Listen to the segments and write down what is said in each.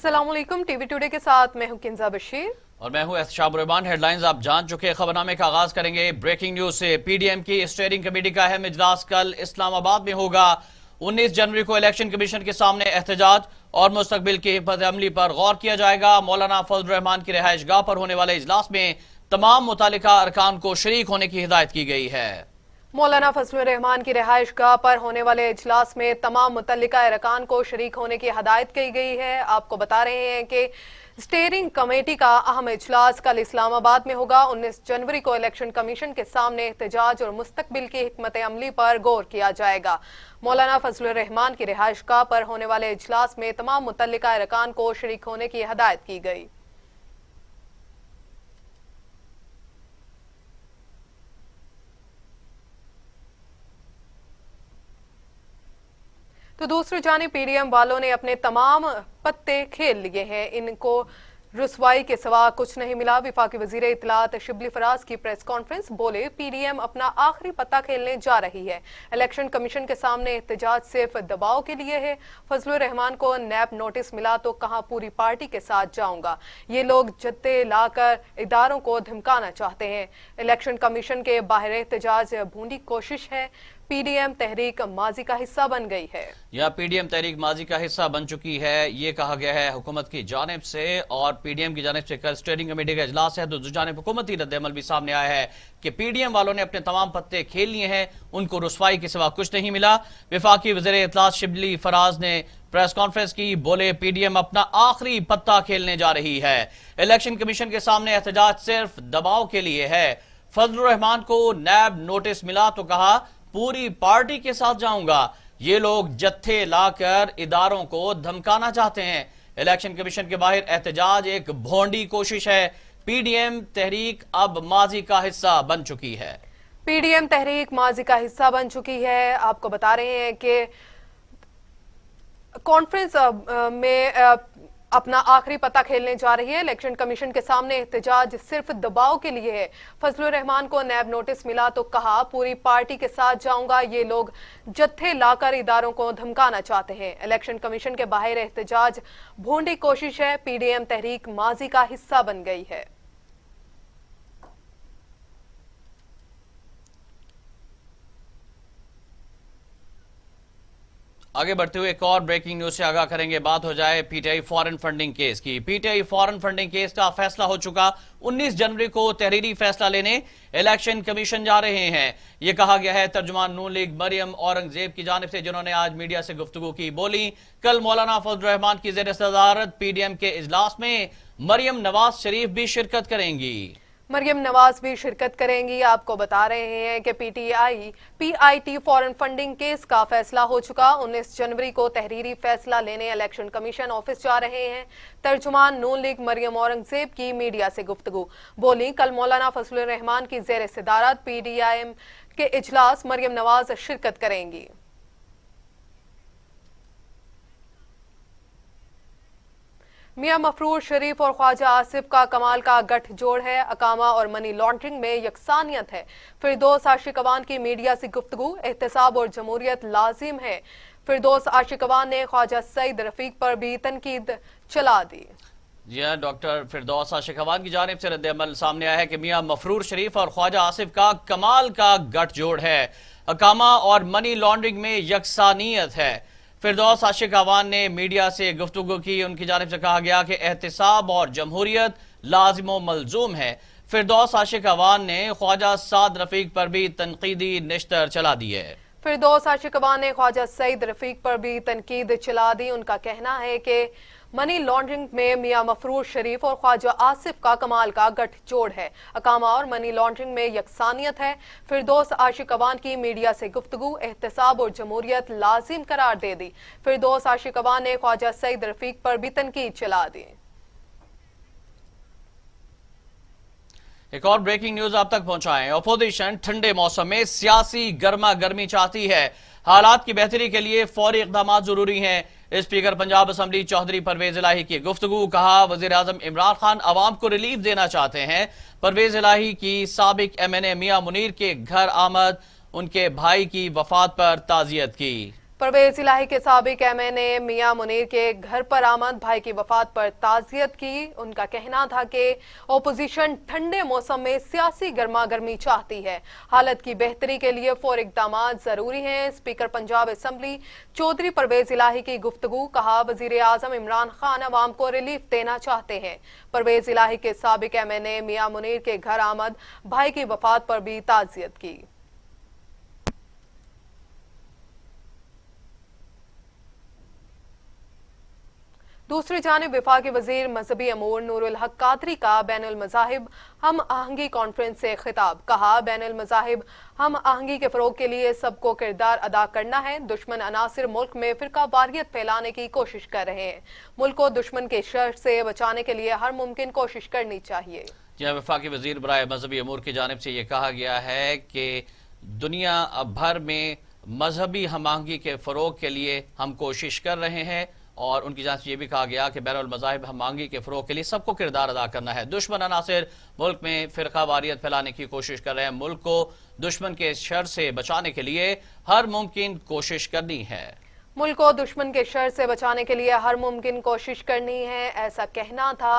अस्सलाम वालेकुम। TV today के साथ मैं हूं किंजा बशीर और मैं हूं एहतशाम रहमान। हेडलाइंस आप जान चुके। खबरनामे का आगाज करेंगे ब्रेकिंग न्यूज से। पीडीएम की स्टीयरिंग कमेटी का अहम इजलास कल इस्लामाबाद में होगा। 19 जनवरी को इलेक्शन कमीशन के सामने एहतजाज और मुस्तकबिल की हिकमत अमली पर गौर किया जाएगा। मौलाना फजल रहमान की रिहाइश गाह पर होने वाले इजलास में तमाम मुतालिका अरकान को शरीक होने की हिदायत की गई है। मौलाना फजल रहमान की रिहाइश गाह पर होने वाले इजलास में तमाम मुतल्लिका अरकान को शरीक होने की हदायत की गई है। आपको बता रहे हैं कि स्टीयरिंग कमेटी का अहम इजलास कल इस्लामाबाद में होगा। 19 जनवरी को इलेक्शन कमीशन के सामने एहतजाज और मुस्तकबिल की हिकमत अमली पर गौर किया जाएगा। मौलाना फजल रहमान की रिहाइश गाह पर होने वाले इजलास में तमाम मुतल्लिका अरकान को शरीक होने की हदायत की गई। तो दूसरी जानिब पीडीएम वालों ने अपने तमाम पत्ते खेल लिए हैं। इनको रुसवाई के सिवा कुछ नहीं मिला। विफाकी वजीर इत्तलात शिबली फराज की प्रेस कॉन्फ्रेंस बोले, पीडीएम अपना आखिरी पत्ता खेलने जा रही है। इलेक्शन कमीशन के सामने एहतजाज सिर्फ दबाव के लिए है। फजल रहमान को नैब नोटिस मिला तो कहा पूरी पार्टी के साथ जाऊंगा। ये लोग जत्थे लाकर इदारों को धमकाना चाहते हैं। इलेक्शन कमीशन के बाहर एहतजाज भूंडी कोशिश है। पीडीएम तहरीक माजी का हिस्सा बन गई है। या पीडीएम तहरीक माजी का हिस्सा बन चुकी है, ये कहा गया है हुकूमत की जानिब से। और पीडीएम की जानिब से कल स्टीयरिंग कमेटी का इजलास है तो दूसरी जानिब हुकूमती रद्द-ए-अमल भी सामने आया है कि पीडीएम वालों ने अपने तमाम पत्ते खेल लिए हैं, उनको रुसवाई के सिवा कुछ नहीं मिला। विफाकी वज़ीर इत्तलात शिबली फराज ने प्रेस कॉन्फ्रेंस की, बोले पीडीएम अपना आखिरी पत्ता खेलने जा रही है। इलेक्शन कमीशन के सामने एहतजाज सिर्फ दबाव के लिए है। फजल रहमान को नैब नोटिस मिला तो कहा पूरी पार्टी के साथ जाऊंगा। ये लोग जत्थे लाकर इदारों को धमकाना चाहते हैं। इलेक्शन कमीशन के बाहर एहतजाज एक भोंडी कोशिश है। पीडीएम तहरीक अब माजी का हिस्सा बन चुकी है। पीडीएम तहरीक माजी का हिस्सा बन चुकी है। आपको बता रहे हैं कि कॉन्फ्रेंस में अपना आखिरी पता खेलने जा रही है। इलेक्शन कमीशन के सामने एहतजाज सिर्फ दबाव के लिए है। फजल रहमान को नैब नोटिस मिला तो कहा पूरी पार्टी के साथ जाऊंगा। ये लोग जत्थे लाकर इदारों को धमकाना चाहते हैं। इलेक्शन कमीशन के बाहर एहतजाज भोंडी कोशिश है। पीडीएम तहरीक माजी का हिस्सा बन गई है। आगे बढ़ते हुए एक और ब्रेकिंग न्यूज से आगाह करेंगे। बात हो जाए पीटीआई फॉरेन फंडिंग केस की। पीटीआई फॉरेन फंडिंग केस का फैसला हो चुका। 19 जनवरी को तहरीरी फैसला लेने इलेक्शन कमीशन जा रहे हैं। यह कहा गया है तर्जुमान नून लीग मरियम औरंगजेब की जानिब से, जिन्होंने आज मीडिया से गुफ्तगू की। बोली कल मौलाना फजल रहमान की जेर सदारत पीडीएम के इजलास में मरियम नवाज शरीफ भी शिरकत करेंगी। मरियम नवाज भी शिरकत करेंगी। आपको बता रहे हैं कि पीआईटी फॉरेन फंडिंग केस का फैसला हो चुका। 19 जनवरी को तहरीरी फैसला लेने इलेक्शन कमीशन ऑफिस जा रहे हैं। तर्जुमान नून लीग मरियम औरंगजेब की मीडिया से गुफ्तगू। बोली कल मौलाना फजल रहमान की जेर सदारत पीडीएम के इजलास मरियम नवाज शिरकत करेंगी। मियां मफरूर शरीफ और ख्वाजा आसिफ का कमाल का गठजोड़ है। अकामा और मनी लॉन्ड्रिंग में यकसानियत है। फिरदौस आशिकवान की मीडिया से गुफ्तगू। एहतसाब और जमहूरियत लाजिम है। फिरदौस आशिकवान ने ख्वाजा सईद रफीक पर भी तनकीद चला दी। जी हाँ, डॉक्टर फिरदौस आशिकवान की जानिब से रद्द-ए-अमल सामने आया है कि मियां मफरूर शरीफ और ख्वाजा आसिफ का कमाल का गठजोड़ है। अकामा और मनी लॉन्ड्रिंग में यकसानियत है। फिरदौस आशिकवान ने मीडिया से गुफ्तगू की। उनकी जानिब से कहा गया कि एहतिसाब और जमहूरियत लाजिम व मलजूम है। फिरदौस आशिकवान ने ख्वाजा साद रफीक पर भी तनकीदी निश्तर चला दी है। फिरदौस आशिकवान ने ख्वाजा सईद रफीक पर भी तनकीद चला दी। उनका कहना है कि मनी लॉन्ड्रिंग में मियां मफरूर शरीफ और ख्वाजा आसिफ का कमाल का गठजोड़ है। अकामा और मनी लॉन्ड्रिंग में यकसानियत है। फिरदौस आशिकवान की मीडिया से गुफ्तगू। एहतसाब और जमहूरियत लाजिम करार दे दी। फिरदौस आशिकवान ने ख्वाजा सईद रफीक पर भी तनकीद चला दी। एक और ब्रेकिंग न्यूज आप तक पहुंचाएं। अपोजिशन ठंडे मौसम में सियासी गर्मा गर्मी चाहती है। हालात की बेहतरी के लिए फौरी इक़दाम जरूरी हैं। स्पीकर पंजाब असम्बली चौधरी परवेज इलाही की गुफ्तगू। कहा वज़ीर आज़म इमरान खान अवाम को रिलीफ देना चाहते हैं। परवेज इलाही की साबिक MNA मियां मुनीर के घर आमद, उनके भाई की वफात पर ताज़ियत की। परवेज इलाही के साबिक एमए ने मियां मुनीर के घर पर आमद भाई की वफात पर ताज़ियत की। उनका कहना था कि ओपोजिशन ठंडे मौसम में सियासी गर्मा गर्मी चाहती है। हालत की बेहतरी के लिए फौरी इक़दाम जरूरी हैं। स्पीकर पंजाब असम्बली चौधरी परवेज इलाही की गुफ्तगू। कहा, वजीर आजम इमरान खान अवाम को रिलीफ देना चाहते हैं। परवेज इलाही के साबिक एमए ने मियां मुनीर के घर आमद भाई की वफात पर भी ताज़ियत की। दूसरी जानिब वफाकी वजीर मजहबी अमूर नूरुल हक कादरी का बैनुल मज़ाहिब हम आहंगी कॉन्फ्रेंस से खिताब। कहा, बैनुल मज़ाहिब हम आहंगी के फरोग के लिए सबको किरदार अदा करना है। दुश्मन अनासिर मुल्क में फिरका वारियत फैलाने की कोशिश कर रहे हैं। मुल्क को दुश्मन के शर से बचाने के लिए हर मुमकिन कोशिश करनी चाहिए। जहाँ वफाकी वजीर बराए मजहबी अमूर की जानिब से यह कहा गया है कि दुनिया भर में मजहबी हम आहंगी के फरोग के लिए हम कोशिश कर रहे हैं और उनकी जांच से यह भी कहा गया कि बैनुल मज़ाहिब हम आहंगी के फरोग के लिए सबको किरदार अदा करना है। दुश्मन अनासिर मुल्क में फिरका वारियत फैलाने की कोशिश कर रहे हैं। मुल्क को दुश्मन के शर से बचाने के लिए हर मुमकिन कोशिश करनी है। मुल्क को दुश्मन के शर से बचाने के लिए हर मुमकिन कोशिश करनी है, ऐसा कहना था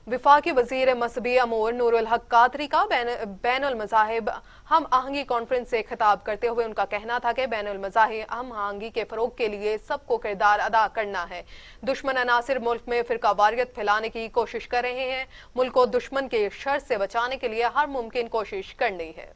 वफाकी वजीर मजहबी अमूर नूरुल हक कादरी का बैनुल मज़ाहिब हम आहंगी कॉन्फ्रेंस से खिताब करते हुए। उनका कहना था कि बैनुल मज़ाहिब हम आहंगी के फरोग के लिए सबको किरदार अदा करना है। दुश्मन अनासिर मुल्क में फिरका वारियत फैलाने की कोशिश कर रहे हैं। मुल्क को दुश्मन के शर से बचाने के लिए हर मुमकिन कोशिश करनी है।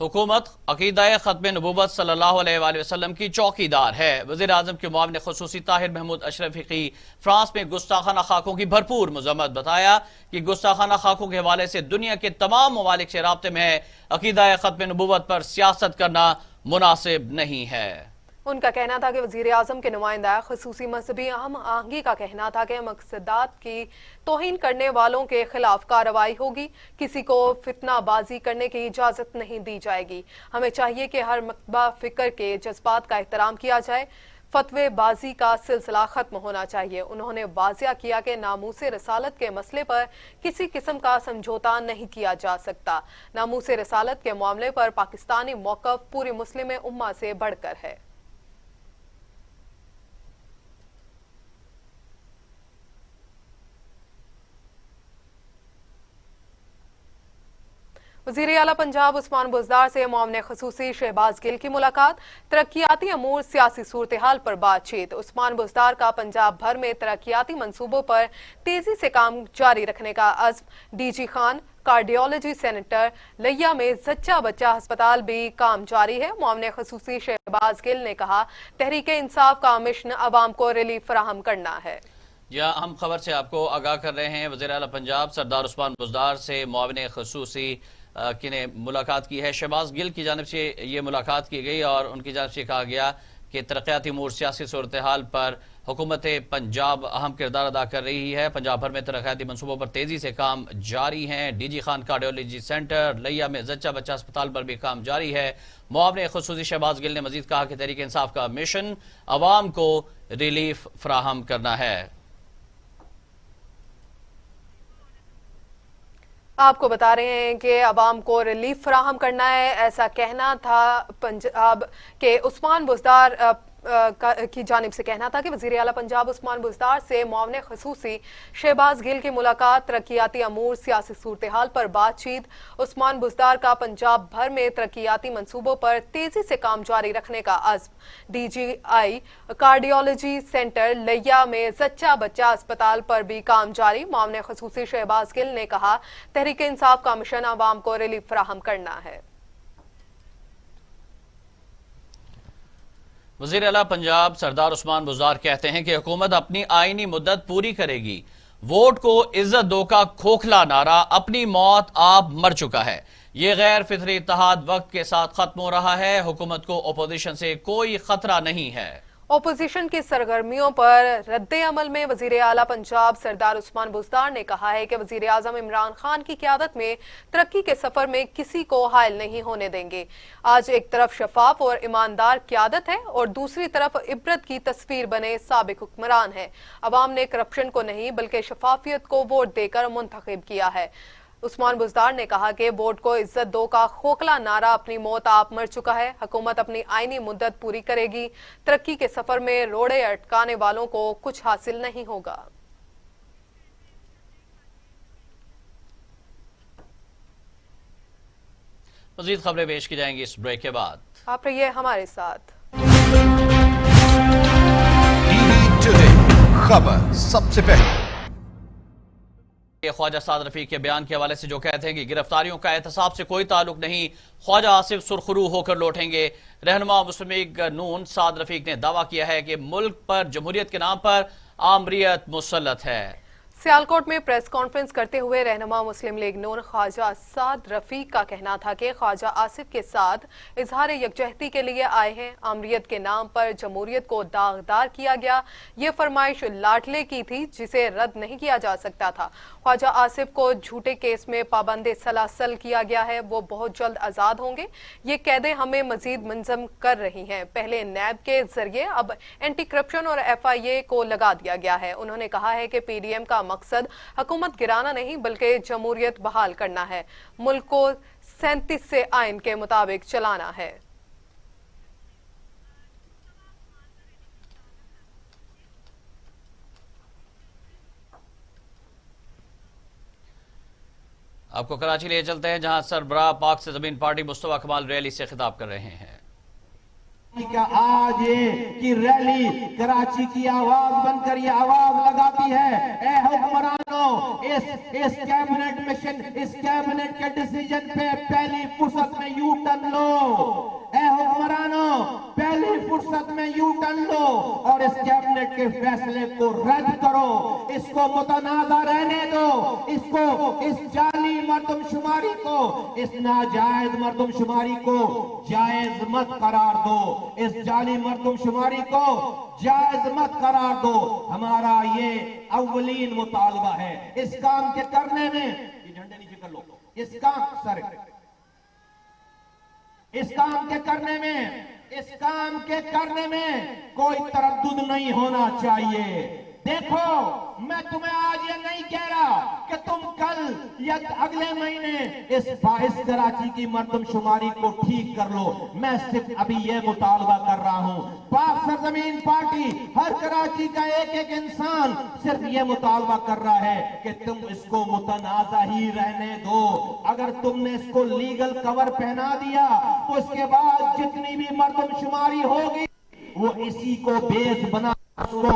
हुकूमत अकीदा खत्म नबूवत सल्लल्लाहु अलैहि वसल्लम की चौकीदार है। वज़ीर आज़म के मुआविन ख़ुसूसी ताहिर महमूद अशरफी फ्रांस में गुस्ताखाना खाकों की भरपूर मज़म्मत। बताया कि गुस्ताखाना खाकों के हवाले से दुनिया के तमाम ममालिक से राब्ते में है। अकीदा खत्म नबूवत पर सियासत करना मुनासिब नहीं है। उनका कहना था कि वजीर आजम के नुमाइंदा खसूसी मजहबी हम आहंगी का कहना था कि मकसदात की तौहीन करने वालों के खिलाफ कार्रवाई होगी। किसी को फितनाबाजी करने की इजाजत नहीं दी जाएगी। हमें चाहिए कि हर मकतबा फिक्र के जज्बात का एहतराम किया जाए। फतवेबाजी का सिलसिला खत्म होना चाहिए। उन्होंने वाजिया किया कि नामूसे रसालत के मसले पर किसी किस्म का समझौता नहीं किया जा सकता। नामूसे रसालत के मामले पर पाकिस्तानी मौक़िफ़ पूरी मुस्लिम उम्मा से बढ़कर है। वज़ीर आला पंजाब उस्मान बुज़दार से मुआविन ख़ुसूसी शहबाज गिल की मुलाकात। तरक्याती अमूर सियासी सूरत हाल पर बातचीत। उस्मान बुज़दार का पंजाब भर में तरक्याती मंसूबों पर तेजी से काम जारी रखने का अज़्म। DG खान कार्डियोलॉजी सेंटर लिया में जच्चा बच्चा अस्पताल भी काम जारी है। मुआविन ख़ुसूसी शहबाज गिल ने कहा, तहरीक इंसाफ का मिशन अवाम को रिलीफ फराहम करना है। या हम खबर से आपको आगाह कर रहे हैं। वज़ीर आला पंजाब सरदार उस्मान बुज़दार से मुआविन ख़ुसूसी की ने मुलाकात की है। शहबाज गिल की जानिब से ये मुलाकात की गई और उनकी जानिब से कहा गया कि तरक्याती अमूर सियासी सूरत हाल पर हुकूमत पंजाब अहम किरदार अदा कर रही है। पंजाब भर में तरक्याती मनसूबों पर तेजी से काम जारी हैं। DG खान कार्डियोलॉजी सेंटर लिया में जच्चा बच्चा अस्पताल पर भी काम जारी है। मुआविन ख़ुसूसी शहबाज गिल ने मजीद कहा कि तहरीक इंसाफ का मिशन अवाम को रिलीफ फराहम करना है। आपको बता रहे हैं कि अवाम को रिलीफ फराहम करना है, ऐसा कहना था पंजाब के उस्मान बुज़दार की जानिब से कहना था कि वज़ीर आला पंजाब उस्मान बुज़दार से मुआविन ख़ुसूसी शहबाज गिल की मुलाकात। तरक्याती अमूर सियासी सूरत हाल पर बातचीत। उस्मान बुज़दार का पंजाब भर में तरक्याती मंसूबों पर तेजी से काम जारी रखने का अज़्म। DGI कार्डियोलॉजी सेंटर लिया में जच्चा बच्चा अस्पताल पर भी काम जारी। मुआविन ख़ुसूसी शहबाज गिल ने कहा, तहरीक इंसाफ का मिशन अवाम को रिलीफ फराहम करना है। वज़ीर आला पंजाब सरदार उस्मान बुज़दार कहते हैं कि हुकूमत अपनी आईनी मुद्दत पूरी करेगी। वोट को इज्जत दो का खोखला नारा अपनी मौत आप मर चुका है। ये गैर फितरी इत्तेहाद वक्त के साथ खत्म हो रहा है। हुकूमत को अपोजिशन से कोई खतरा नहीं है। ओपोजिशन की सरगर्मियों पर रद्दे अमल में वजीर आला पंजाब सरदार उस्मान बुज़दार ने कहा है कि वजीर आजम इमरान खान की क़यादत में तरक्की के सफर में किसी को हायल नहीं होने देंगे। आज एक तरफ शफाफ और ईमानदार क़यादत है और दूसरी तरफ इबरत की तस्वीर बने साबिक हुक्मरान है। अवाम ने करप्शन को नहीं बल्कि शफाफियत को वोट देकर मुंतखब किया है। उस्मान बुज़दार ने कहा कि वोट को इज्जत दो का खोखला नारा अपनी मौत आप मर चुका है। हुकूमत अपनी आईनी मुद्दत पूरी करेगी। तरक्की के सफर में रोड़े अटकाने वालों को कुछ हासिल नहीं होगा। मजीद खबरें पेश की जाएंगी इस ब्रेक के बाद। आप रहिए हमारे साथ। टीवी टुडे खबर सबसे पहले। ख्वाजा साद रफीक के बयान के हवाले से जो कहते हैं कि गिरफ्तारियों का एहतसाब से कोई ताल्लुक नहीं, ख्वाजा आसिफ सुरखरू होकर लौटेंगे। रहनुमा मुस्लिम लीग नून साद रफीक ने दावा किया है कि मुल्क पर जमहूरियत के नाम पर आमरीयत मुसल्लत है। सियालकोट में प्रेस कॉन्फ्रेंस करते हुए रहनुमा मुस्लिम लीग नून ख्वाजा साद रफीक का कहना था कि ख्वाजा आसिफ के साथ इजहार यकजहती के लिए आए हैं। आमरीयत के नाम पर जमहूरियत को दागदार किया गया। ये फरमाइश लाडले की थी जिसे रद्द नहीं किया जा सकता था। ख्वाजा आसिफ को झूठे केस में पाबंद सलासल किया गया है। वो बहुत जल्द आज़ाद होंगे। ये कैदें हमें मजीद मुंजम कर रही हैं। पहले नैब के जरिए अब एंटी करप्शन और FIA को लगा दिया गया है। उन्होंने कहा है कि PDM का मकसद हुकूमत गिराना नहीं बल्कि जमहूरियत बहाल करना है। मुल्क को 37 से आइन के मुताबिक चलाना है। आपको कराची ले चलते हैं जहां सरबराह पाक से जमीन पार्टी मुस्तफा कमाल रैली से खिताब कर रहे हैं। आज ये की रैली कराची की आवाज बनकर ये आवाज लगाती है, ए हुक्मरानों, इस कैबिनेट मिशन, इस कैबिनेट के डिसीजन पे पहली फुर्सत में यू टर्न लो। ए हुक्मरानों, पहली फुर्सत में यू टर्न लो और इस कैबिनेट के फैसले को रद्द करो। इसको मुतनाज़ा रहने दो। इसको, इस जाली मर्दमशुमारी को, इस नाजायज मर्दमशुमारी को जायज मत करार दो। इस जाली मर्दमशुमारी को जायज मत करार दो। हमारा ये अव्वलीन मुतालबा है। इस काम के करने में, ये झंडे नीचे कर लो, इस काम के करने में कोई तरद्दुद नहीं होना चाहिए। देखो, मैं तुम्हें आज ये नहीं कह रहा कि तुम कल या अगले महीने इस कराची की मर्दमशुमारी को ठीक कर लो। मैं सिर्फ अभी ये मुतालबा कर रहा हूं। पाक सरजमीन पार्टी, हर कराची का एक एक इंसान सिर्फ ये मुतालबा कर रहा है कि तुम इसको मुतनाज़ा ही रहने दो। अगर तुमने इसको लीगल कवर पहना दिया तो इसके बाद जितनी भी मर्दमशुमारी होगी वो इसी को बेस बना उसको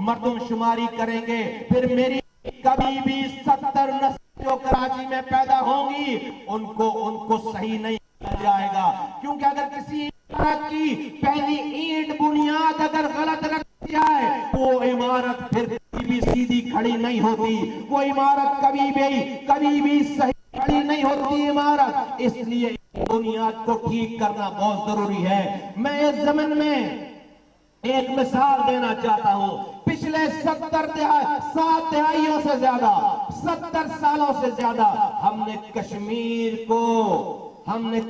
मर्दमशुमारी करेंगे। फिर मेरी कभी भी 70 नस्ल जो कराची में पैदा होंगी उनको सही नहीं किया जाएगा। क्योंकि अगर किसी इमारत की पहली ईंट बुनियाद अगर गलत रखी जाए तो वो इमारत फिर कभी भी सीधी खड़ी नहीं होती। वो इमारत कभी भी सही खड़ी नहीं होती इमारत। इसलिए बुनियाद को ठीक करना बहुत जरूरी है। मैं इस जमीन में एक मिसाल देना चाहता हूं। पिछले 7 तिहाइयों से ज्यादा, 70 सालों से ज्यादा हमने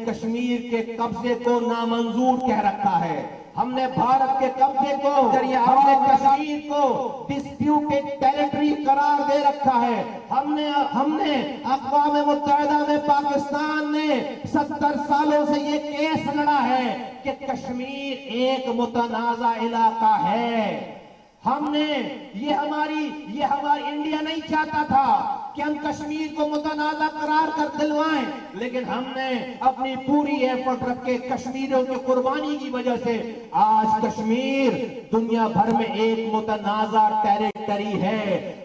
कश्मीर के कब्जे को नामंजूर कह रखा है। हमने भारत के कब्जे को, हमने कश्मीर को डिस्प्यूटेड टेरिटरी करार दे रखा है। हमने अक़वाम मुत्तहिदा में पाकिस्तान ने 70 सालों से ये केस लड़ा है कि कश्मीर एक मुतनाज़ा इलाका है। ये हमारी इंडिया नहीं चाहता था कि हम कश्मीर को मुतनाज़ा करार कर दिलवाएं, लेकिन हमने अपनी पूरी एफर्ट रख के कश्मीरियों की कुर्बानी की वजह से आज कश्मीर दुनिया भर में एक मुतनाज़ा टेरिटरी है।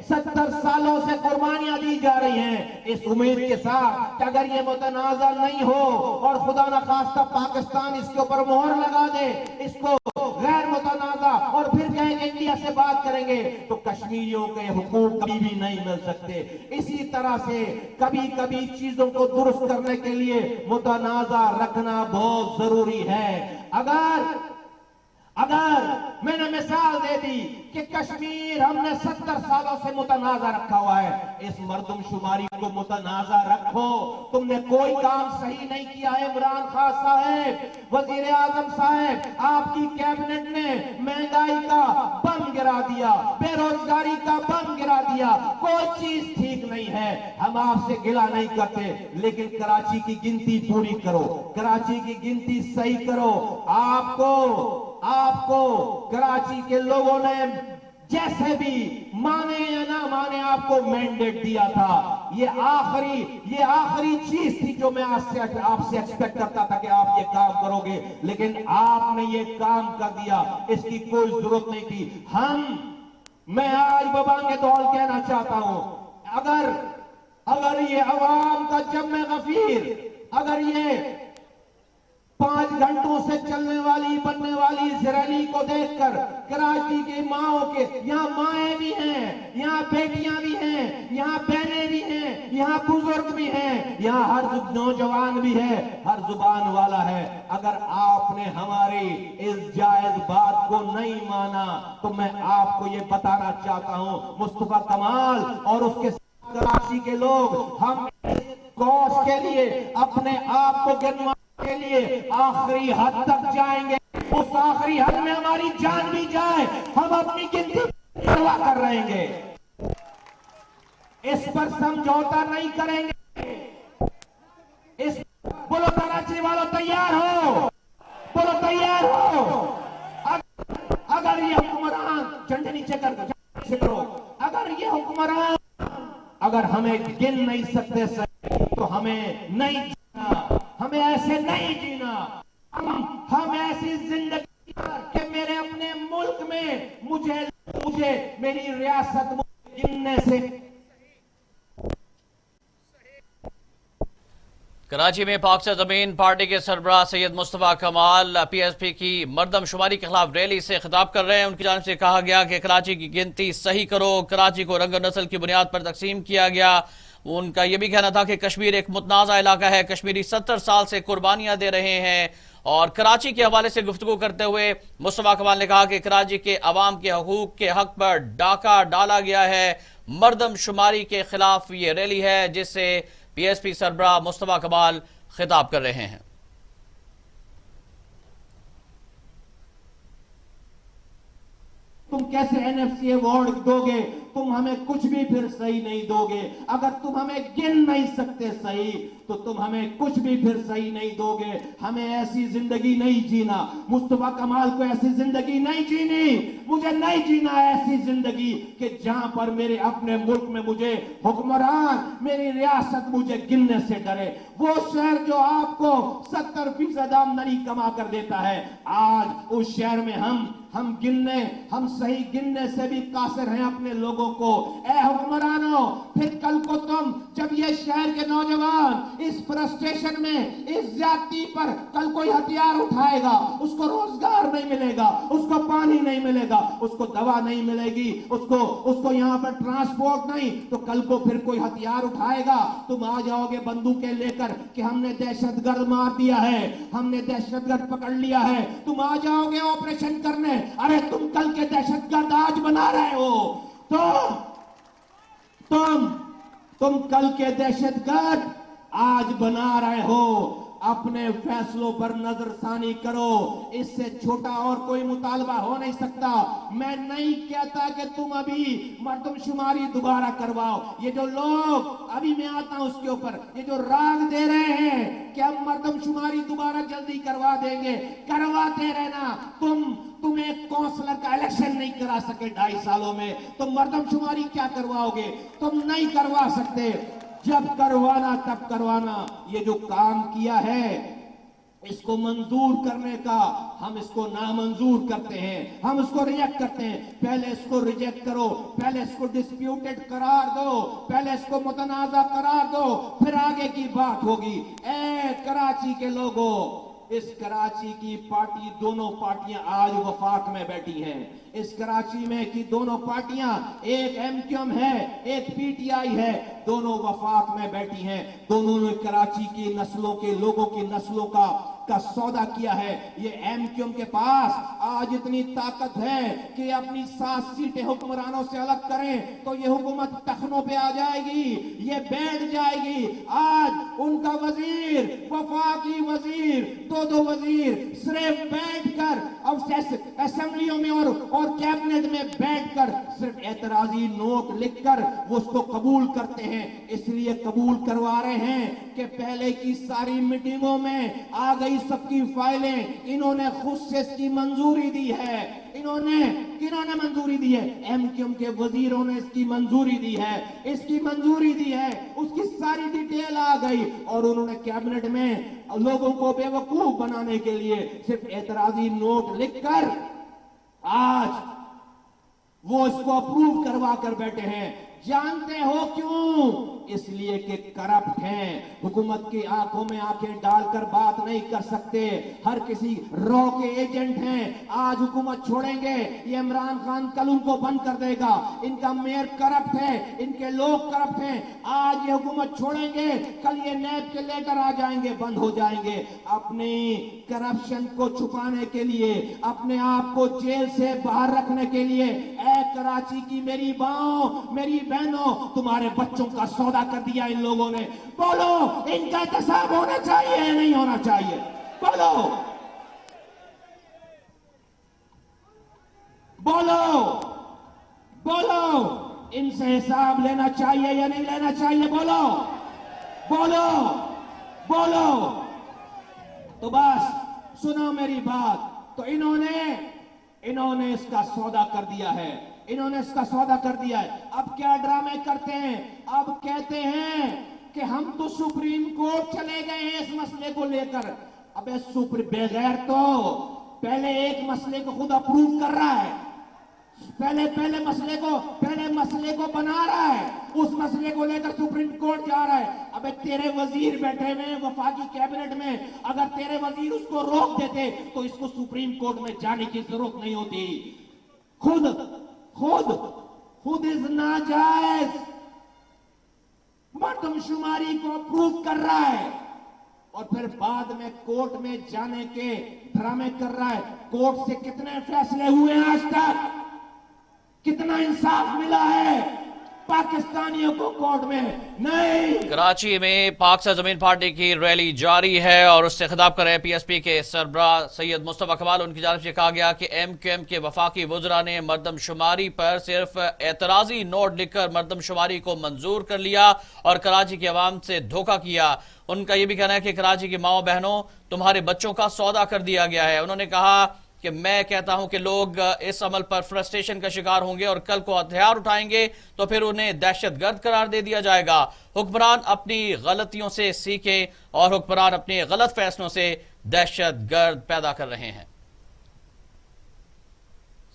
70 सालों से कुर्बानियां दी जा रही हैं इस उम्मीद के साथ कि अगर ये मुतनाज़ा नहीं हो और खुदा न खास्ता पाकिस्तान इसके ऊपर मोहर लगा दे, इसको गैर मुतनाज़ा, और फिर कहेंगे इंडिया से बात करेंगे, तो कश्मीरियों के हुकूक कभी भी नहीं मिल सकते। इसी तरह से कभी कभी चीजों को दुरुस्त करने के लिए मुतनाज़ा रखना बहुत जरूरी है। अगर मैंने मिसाल दे दी कि कश्मीर हमने 70 सालों से मुतनाजा रखा हुआ है, इस मर्दमशुमारी को मुतनाजा रखो। तुमने कोई काम सही नहीं किया है। इमरान खान साहब, वजीर आजम साहब, आपकी कैबिनेट ने महंगाई का बम गिरा दिया, बेरोजगारी का बम गिरा दिया, कोई चीज ठीक नहीं है। हम आपसे गिला नहीं करते, लेकिन कराची की गिनती पूरी करो, कराची की गिनती सही करो। आपको कराची के लोगों ने जैसे भी माने या ना माने आपको मैंडेट दिया था। ये आखिरी चीज थी जो मैं आपसे एक्सपेक्ट करता था कि आप ये काम करोगे, लेकिन आपने ये काम कर दिया, इसकी कोई जरूरत नहीं थी। मैं आज बबांगे दौल कहना चाहता हूं, अगर ये अवाम का जम्मे गफीर, अगर ये 5 घंटों से बनने वाली इस रैली को देखकर कराची की माओं के, यहाँ माएँ भी हैं, यहाँ बेटियां भी हैं, यहाँ बहनें भी हैं, यहाँ बुजुर्ग भी हैं, यहाँ हर नौजवान भी है, हर जुबान वाला है। अगर आपने हमारी इस जायज बात को नहीं माना तो मैं आपको ये बताना चाहता हूं, मुस्तफा कमाल और उसके कराची के लोग हम कौस के लिए, अपने आप को गिनवा के लिए आखिरी हद तक जाएंगे। उस आखिरी हद में हमारी जान भी जाए, हम अपनी गिनती करवा कर रहेंगे। इस पर समझौता नहीं करेंगे। बोलो कराची वालों, तैयार हो? बोलो तैयार हो? अगर ये हुक्मरान झंडे नीचे करो, अगर ये हुक्मरान अगर हमें गिन नहीं सकते तो हमें नहीं जीना, हमें ऐसे नहीं जीना। हम ऐसी जिंदगी कि मेरे अपने मुल्क में मुझे मेरी रियासत गिनने से। कराची में पाक से जमीन पार्टी के सरबराह सैयद मुस्तफा कमाल पीएसपी की मर्दमशुमारी के खिलाफ रैली से खिताब कर रहे हैं। उनकी जानिब से कहा गया कि कराची की गिनती सही करो, कराची को रंग नस्ल की बुनियाद पर तकसीम किया गया। उनका यह भी कहना था कि कश्मीर एक मुतनाज़ा इलाका है, कश्मीरी 70 साल से कुर्बानियां दे रहे हैं। और कराची के हवाले से गुफ्तगू करते हुए मुस्तफा कमाल ने कहा कि कराची के अवाम के हकूक के हक पर डाका डाला गया है। मर्दमशुमारी के खिलाफ ये रैली है जिससे पीएसपी सरबराह मुस्तफा कमाल खिताब कर रहे हैं। तुम कैसे एनएफसी अवार्ड दोगे? तुम हमें कुछ भी फिर सही नहीं दोगे। अगर तुम हमें गिन नहीं सकते सही तो तुम हमें कुछ भी फिर सही नहीं दोगे। हमें ऐसी जिंदगी नहीं जीना, मुस्तफा कमाल को ऐसी जिंदगी नहीं जीनी, मुझे नहीं जीना ऐसी जिंदगी कि जहां पर मेरे अपने मुल्क में मुझे हुक्मरान, मेरी रियासत मुझे गिनने से डरे। वो शहर जो आपको 70% आमदनी कमा कर देता है, आज उस शहर में हम सही गिनने से भी कासिर हैं अपने लोगों को। ए हुक्मरानों, फिर कल को तुम जब ये शहर के नौजवान इस फ्रस्ट्रेशन में, इस ज्यादती पर कल कोई हथियार उठाएगा, उसको रोजगार नहीं मिलेगा, उसको पानी नहीं मिलेगा, उसको दवा नहीं मिलेगी, उसको यहाँ पर ट्रांसपोर्ट नहीं, तो कल को फिर कोई हथियार उठाएगा, तुम आ जाओगे बंदूकें लेकर कि हमने दहशतगर्द मार दिया है, हमने दहशतगर्द पकड़ लिया है। तुम आ जाओगे ऑपरेशन करने। अरे तुम कल के दहशतगर्द आज बना रहे हो, तो तुम कल के दहशतगर्द आज बना रहे हो। अपने फैसलों पर नजरसानी करो। इससे छोटा और कोई मुतालबा हो नहीं सकता। मैं नहीं कहता कि तुम अभी मर्दमशुमारी दोबारा करवाओ। ये जो लोग, अभी मैं आता हूं उसके ऊपर, ये जो राग दे रहे हैं कि हम मर्दमशुमारी दोबारा जल्दी करवा देंगे, करवाते रहना। तुम एक काउंसलर का इलेक्शन नहीं करा सके 2.5 सालों में, तुम मर्दमशुमारी क्या करवाओगे? तुम नहीं करवा सकते। जब करवाना तब करवाना। ये जो काम किया है इसको मंजूर करने का हम इसको नामंजूर करते हैं, हम इसको रिजेक्ट करते हैं। पहले इसको रिजेक्ट करो, पहले इसको डिस्प्यूटेड करार दो, पहले इसको मुतनाज़ा करार दो, फिर आगे की बात होगी। ए कराची के लोगों, इस कराची की पार्टी, दोनों पार्टियां आज वफाक में बैठी हैं। इस कराची में की दोनों पार्टियां, एक एमक्यूएम है, एक पीटीआई है, दोनों वफाक में बैठी हैं। दोनों ने कराची की नस्लों के लोगों की नस्लों का का सौदा किया है। ये एमक्यूएम के पास आज इतनी ताकत है कि अपनी 7 सीटें हुक्मरानों से अलग करें तो ये हुकूमत टखनों पे आ जाएगी, ये बैठ जाएगी। आज उनका वजीर, वफाकी वजीर, दो वजीर सिर्फ बैठकर असेंबलियों में और कैबिनेट में बैठकर सिर्फ एतराजी नोट लिखकर वो उसको कबूल करते हैं। इसलिए कबूल करवा रहे हैं कि पहले की सारी मीटिंगों में आ गई सबकी फाइलें, इन्होंने खुद से इसकी मंजूरी दी है। किन्होंने मंजूरी दी है? एमक्यूएम के वजीरों ने इसकी मंजूरी दी है, इसकी मंजूरी दी है। उसकी सारी डिटेल आ गई और उन्होंने कैबिनेट में लोगों को बेवकूफ बनाने के लिए सिर्फ एतराजी नोट लिखकर आज वो इसको अप्रूव करवा कर बैठे हैं। जानते हो क्यों? इसलिए कि करप्ट हैं, हुकूमत की आंखों में आंखें डालकर बात नहीं कर सकते, हर किसी रॉ के एजेंट हैं। आज हुकूमत छोड़ेंगे, ये इमरान खान कल उनको बंद कर देगा। इनका मेयर करप्ट है, इनके लोग करप्ट हैं। आज ये हुकूमत छोड़ेंगे, कल ये नैब के लेटर आ जाएंगे, बंद हो जाएंगे। अपनी करप्शन को छुपाने के लिए, अपने आप को जेल से बाहर रखने के लिए, ऐ कराची की मेरी माओ, मेरी बहनों, तुम्हारे बच्चों का सौदा कर दिया इन लोगों ने। बोलो, इनका एहतसाब होना चाहिए या नहीं होना चाहिए? बोलो, बोलो, बोलो, इनसे हिसाब लेना चाहिए या नहीं लेना चाहिए? बोलो, बोलो, बोलो। तो बस सुनो मेरी बात। तो इन्होंने इसका सौदा कर दिया है, इन्होंने इसका सौदा कर दिया है। अब क्या ड्रामे करते हैं? अब कहते हैं कि हम तो सुप्रीम कोर्ट चले गए हैं इस मसले को लेकर। अबे बगैर तो पहले एक मसले को खुद अप्रूव कर रहा है, पहले मसले को बना रहा है, उस मसले को लेकर सुप्रीम कोर्ट जा रहा है। अबे तेरे वजीर बैठे हुए वफाकी कैबिनेट में, अगर तेरे वजीर उसको रोक देते तो इसको सुप्रीम कोर्ट में जाने की जरूरत नहीं होती। खुद इस नाजायज मर्दमशुमारी को अप्रूव कर रहा है और फिर बाद में कोर्ट में जाने के ड्रामे कर रहा है। कोर्ट से कितने फैसले हुए हैं आज तक? कितना इंसाफ मिला है पाकिस्तानियों को कोर्ट में? नहीं। कराची में पाक सरजमीन पार्टी की रैली जारी है और उससे खिताब कर रहे हैं पीएसपी के सरबराह सैयद मुस्तफा कमाल। उनकी जानिब से कहा गया कि एमक्यूएम के वफाकी वुज़रा ने मर्दमशुमारी पर सिर्फ एतराजी नोट लिखकर मर्दमशुमारी को मंजूर कर लिया और कराची की आवाम से धोखा किया। उनका यह भी कहना है कि कराची की माओ बहनों, तुम्हारे बच्चों का सौदा कर दिया गया है। उन्होंने कहा कि मैं कहता हूं कि लोग इस अमल पर फ्रस्ट्रेशन का शिकार होंगे और कल को हथियार उठाएंगे तो फिर उन्हें दहशतगर्द करार दे दिया जाएगा। हुक्मरान अपनी गलतियों से सीखें और हुक्मरान अपने गलत फैसलों से दहशतगर्द पैदा कर रहे हैं।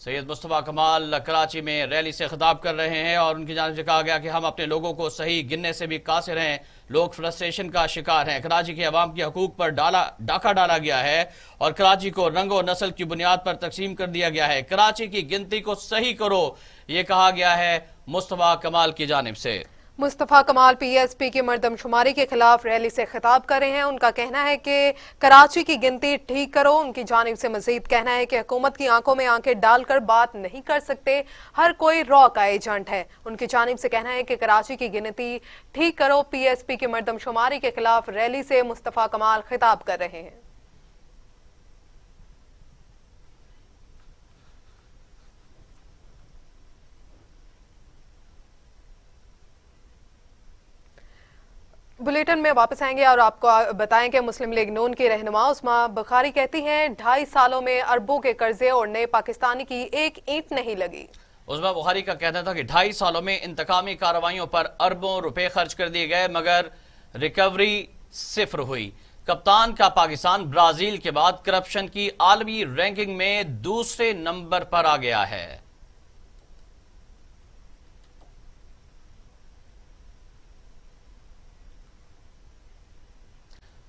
सैयद मुस्तफा कमाल कराची में रैली से खिताब कर रहे हैं और उनकी जानिब से कहा गया कि हम अपने लोगों को सही गिनने से भी कासिर हैं, लोग फ्रस्ट्रेशन का शिकार हैं। कराची के अवाम के हकूक पर डाका डाला गया है और कराची को रंगो नस्ल की बुनियाद पर तकसीम कर दिया गया है। कराची की गिनती को सही करो, ये कहा गया है मुस्तफा कमाल की जानिब से। मुस्तफा कमाल पीएसपी की मर्दमशुमारी के खिलाफ रैली से खिताब कर रहे हैं। उनका कहना है कि कराची की गिनती ठीक करो। उनकी जानिब से मजीद कहना है कि हुकूमत की आंखों में आंखें डालकर बात नहीं कर सकते, हर कोई रॉ का एजेंट है। उनकी जानिब से कहना है कि कराची की गिनती ठीक करो। पीएसपी की मर्दमशुमारी के खिलाफ रैली से मुस्तफा कमाल खिताब कर रहे हैं। बुलेटिन में वापस आएंगे और आपको बताएं कि मुस्लिम लीग नून की रहनुमा उस्मा बुखारी कहती हैं 2.5 सालों में अरबों के कर्जे और नए पाकिस्तानी की एक ईंट नहीं लगी। उस्मा बुखारी का कहना था कि 2.5 सालों में इंतकामी कार्रवाइयों पर अरबों रुपए खर्च कर दिए गए मगर रिकवरी सिफर हुई। कप्तान का पाकिस्तान ब्राजील के बाद करप्शन की आलमी रैंकिंग में दूसरे नंबर पर आ गया है।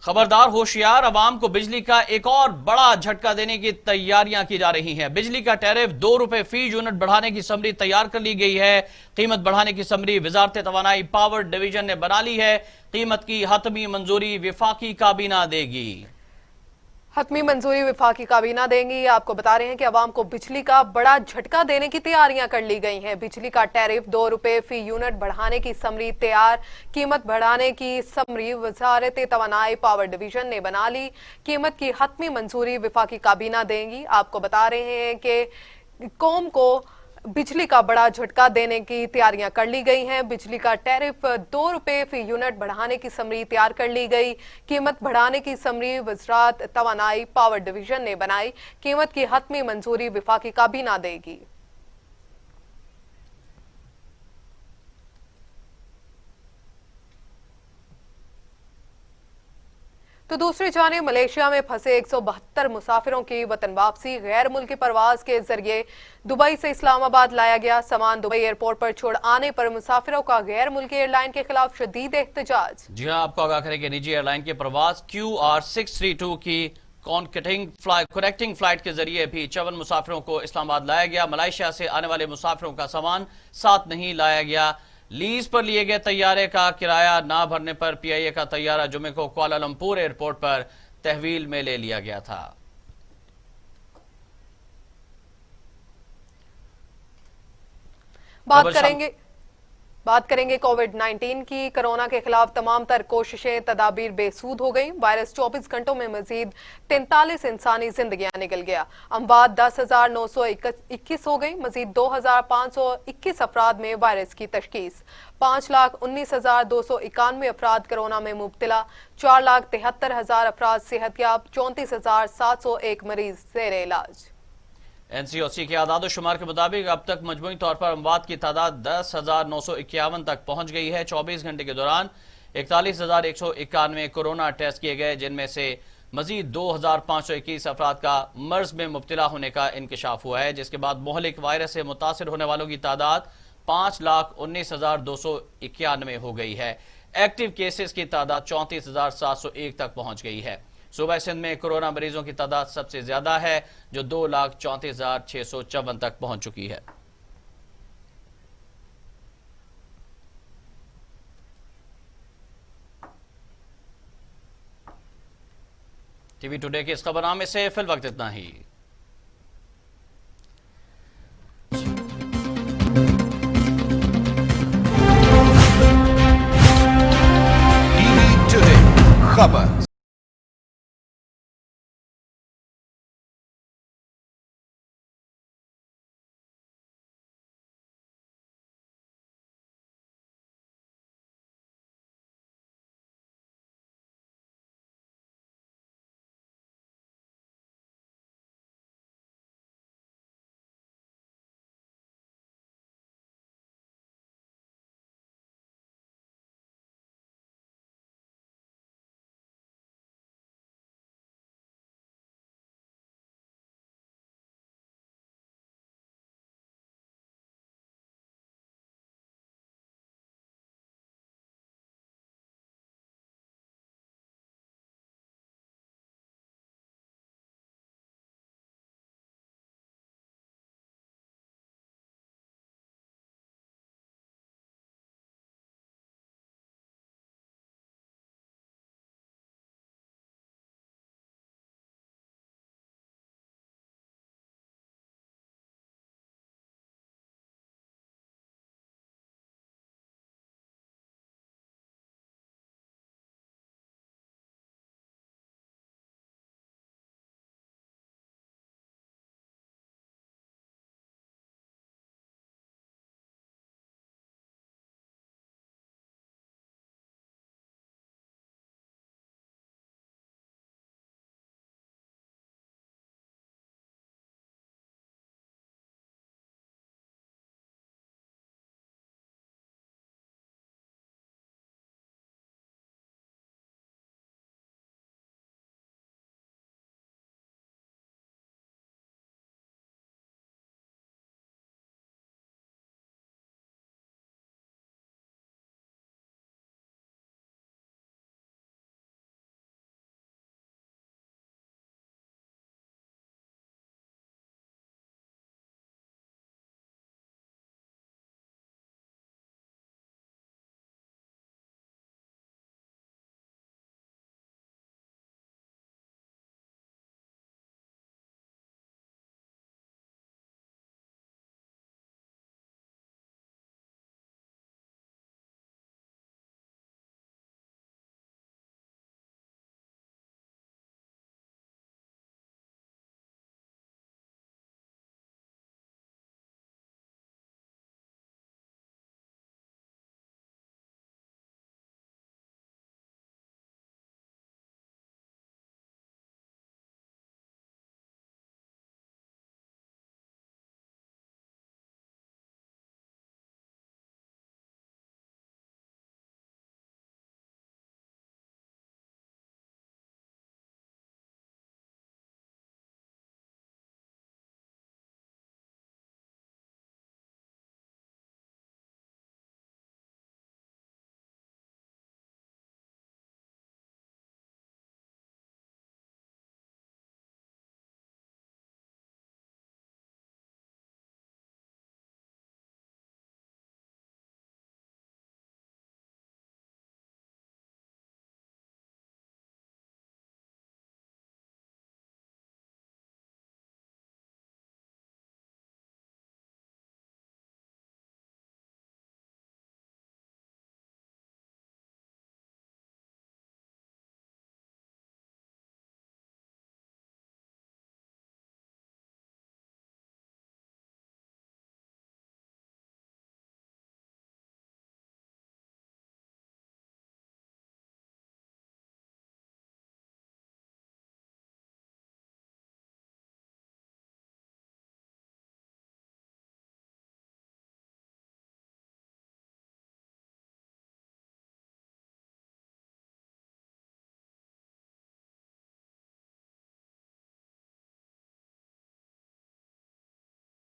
खबरदार होशियार, अवाम को बिजली का एक और बड़ा झटका देने की तैयारियां की जा रही हैं। बिजली का टैरिफ 2 रुपए फी यूनिट बढ़ाने की समरी तैयार कर ली गई है। कीमत बढ़ाने की समरी वजारत तवानाई पावर डिवीजन ने बना ली है। कीमत की हतमी मंजूरी विफाकी काबीना देगी। हतमी मंजूरी विफाकी काबीना देंगी। आपको बता रहे हैं कि अवाम को बिजली का बड़ा झटका देने की तैयारियां कर ली गई हैं। बिजली का टैरिफ 2 रुपए फी यूनिट बढ़ाने की समरी तैयार। कीमत बढ़ाने की समरी वजारत तवानाई पावर डिवीजन ने बना ली। कीमत की हतमी मंजूरी विफाकी काबीना देंगी। आपको बता रहे हैं कि कौम को बिजली का बड़ा झटका देने की तैयारियां कर ली गई हैं। बिजली का टैरिफ 2 रुपए फी यूनिट बढ़ाने की समरी तैयार कर ली गई। कीमत बढ़ाने की समरी वज़रात तवानाई पावर डिवीजन ने बनाई। कीमत की हतमी मंजूरी विफाकी काबीना देगी। तो दूसरी जानिब मलेशिया में फंसे 172 मुसाफिरों की वतन वापसी। गैर मुल्की परवाज के जरिए दुबई से इस्लामाबाद लाया गया सामान दुबई एयरपोर्ट पर छोड़ आने पर मुसाफिरों का गैर मुल्की एयरलाइन के खिलाफ शदीद एहतजाज। जी हां, आपको आगाह करें कि निजी एयरलाइन के प्रवास QR632 की कनेक्टिंग फ्लाइट के जरिए भी 54 मुसाफिरों को इस्लामाबाद लाया गया। मलेशिया से आने वाले मुसाफिरों का सामान साथ नहीं लाया गया। लीज पर लिए गए तैयारे का किराया ना भरने पर PIA का तैयारा जुमे को कुआलालंपुर एयरपोर्ट पर तहवील में ले लिया गया था। बात करेंगे कोविड-19 की। कोरोना के खिलाफ तमाम तर कोशिशें तदाबीर बेसूद हो गई। वायरस 24 घंटों में मजीद 43 इंसानी जिंदगियां निकल गया। अमवात 10,921 हो गई। मजीद 2,521 अफराद में वायरस की तशखीस। 5,19,291 अफराद कोरोना में मुब्तला। 4,73,000 अफराद सेहतयाब। 34,701 मरीज ज़ेर इलाज। NCOC के आदाद-ओ-शुमार के मुताबिक अब तक मजमूई तौर पर अमवात की तादाद 10,951 तक पहुंच गई है। 24 घंटे के दौरान 41,191 कोरोना टेस्ट किए गए, जिनमें से मजीद 2,521 अफराद का मर्ज में मुब्तला होने का इंकशाफ हुआ है, जिसके बाद मोहलिक वायरस से मुतासिर होने वालों की तादाद 5,19,291 हो गई है। एक्टिव केसेस की तादाद 34,701 तक पहुंच गई है। सूबा सिंध में कोरोना मरीजों की तादाद सबसे ज्यादा है, जो 2,34,654 तक पहुंच चुकी है। टीवी टुडे के इस खबरनामे से फिल वक्त इतना ही। टीवी टुडे खबर